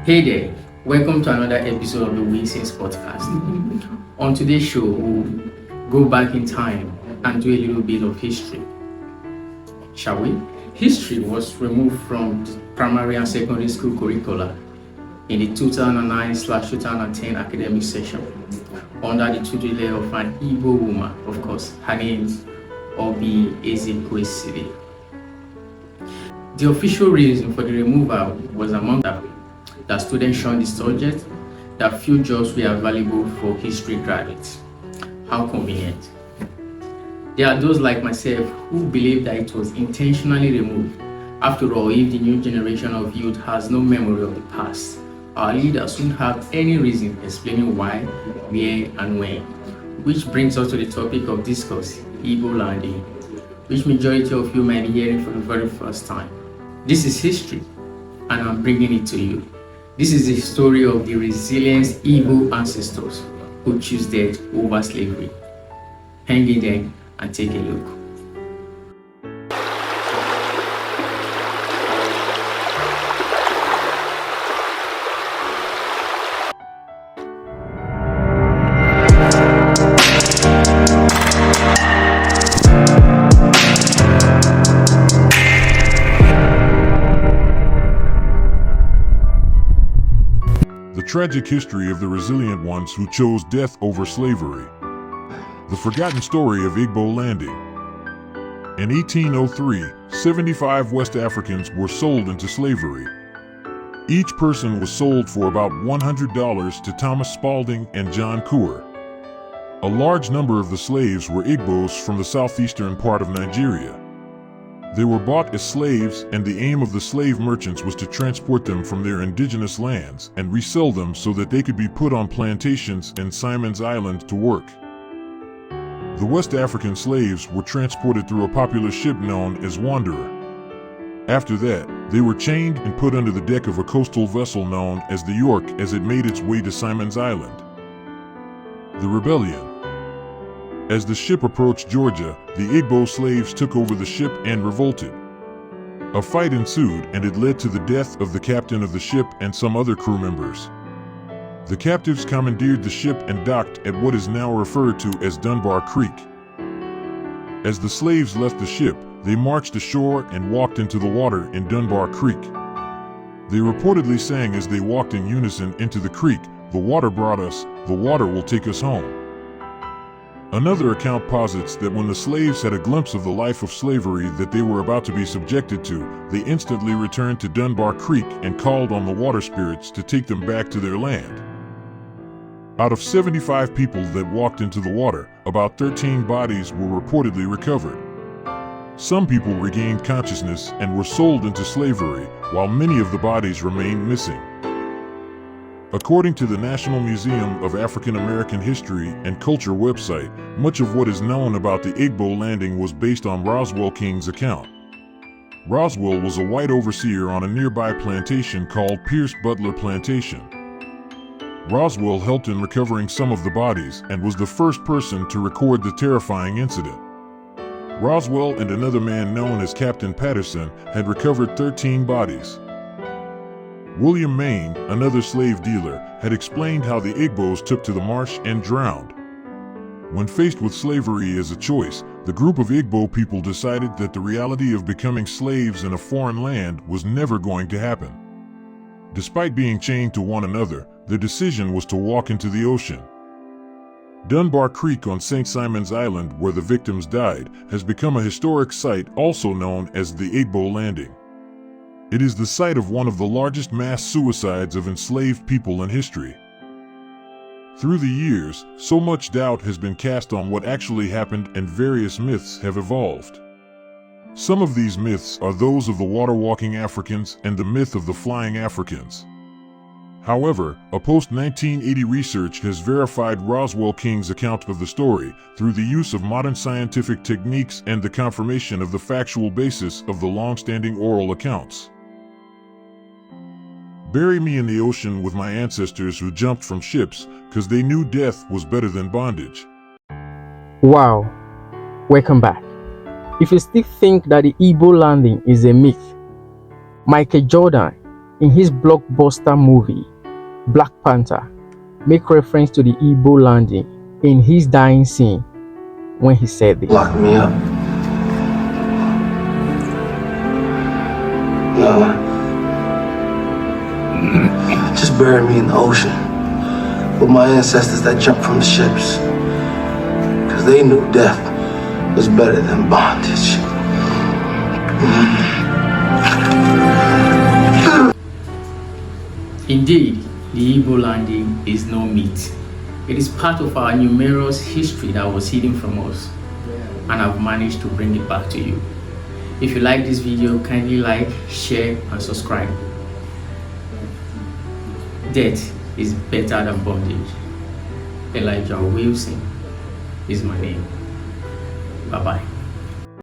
Hey there, welcome to another episode of the Wilson's podcast. On today's show, we'll go back in time and do a little bit of history, shall we? History was removed from the primary and secondary school curricula in the 2009/2010 academic session under the tutelage of an Igbo woman, of course. Her name is Obi Ezekwesili. The official reason for the removal was among that students shunned the subject, that few jobs were available for history graduates. How convenient. There are those like myself who believe that it was intentionally removed. After all, if the new generation of youth has no memory of the past, our leaders won't have any reason explaining why, where, and when. Which brings us to the topic of discourse, Ibo Landing, which majority of you might be hearing for the very first time. This is history, and I'm bringing it to you. This is the story of the resilient Igbo ancestors who choose death over slavery. Hang in there and take a look. The tragic history of the resilient ones who chose death over slavery. The forgotten story of Ibo Landing. In 1803, 75 West Africans were sold into slavery. Each person was sold for about $100 to Thomas Spalding and John Coeur. A large number of the slaves were Igbos from the southeastern part of Nigeria. They were bought as slaves, and the aim of the slave merchants was to transport them from their indigenous lands and resell them so that they could be put on plantations in Simon's Island to work. The West African slaves were transported through a popular ship known as Wanderer. After that, they were chained and put under the deck of a coastal vessel known as the York as it made its way to Simon's Island. The Rebellion. As the ship approached Georgia, the Igbo slaves took over the ship and revolted. A fight ensued, and it led to the death of the captain of the ship and some other crew members. The captives commandeered the ship and docked at what is now referred to as Dunbar Creek. As the slaves left the ship, they marched ashore and walked into the water in Dunbar Creek. They reportedly sang as they walked in unison into the creek, "The water brought us, the water will take us home." Another account posits that when the slaves had a glimpse of the life of slavery that they were about to be subjected to, they instantly returned to Dunbar Creek and called on the water spirits to take them back to their land. Out of 75 people that walked into the water, about 13 bodies were reportedly recovered. Some people regained consciousness and were sold into slavery, while many of the bodies remained missing. According to the National Museum of African American History and Culture website, much of what is known about the Igbo Landing was based on Roswell King's account. Roswell was a white overseer on a nearby plantation called Pierce Butler Plantation. Roswell helped in recovering some of the bodies and was the first person to record the terrifying incident. Roswell and another man known as Captain Patterson had recovered 13 bodies. William Maine, another slave dealer, had explained how the Igbos took to the marsh and drowned. When faced with slavery as a choice, the group of Igbo people decided that the reality of becoming slaves in a foreign land was never going to happen. Despite being chained to one another, their decision was to walk into the ocean. Dunbar Creek on St. Simon's Island, where the victims died, has become a historic site also known as the Ibo Landing. It is the site of one of the largest mass suicides of enslaved people in history. Through the years, so much doubt has been cast on what actually happened, and various myths have evolved. Some of these myths are those of the water-walking Africans and the myth of the flying Africans. However, a post-1980 research has verified Roswell King's account of the story through the use of modern scientific techniques and the confirmation of the factual basis of the long-standing oral accounts. Bury me in the ocean with my ancestors who jumped from ships because they knew death was better than bondage. Wow, welcome back. If you still think that the Ibo Landing is a myth, Michael Jordan, in his blockbuster movie, Black Panther, make reference to the Ibo Landing in his dying scene when he said this. Lock me up. No. Just bury me in the ocean with my ancestors that jumped from the ships. Because they knew death was better than bondage. Indeed, the Ibo Landing is no myth. It is part of our numerous history that was hidden from us, and I've managed to bring it back to you. If you like this video, kindly like, share, and subscribe. Death is better than bondage. Elijah Wilson is my name. Bye-bye.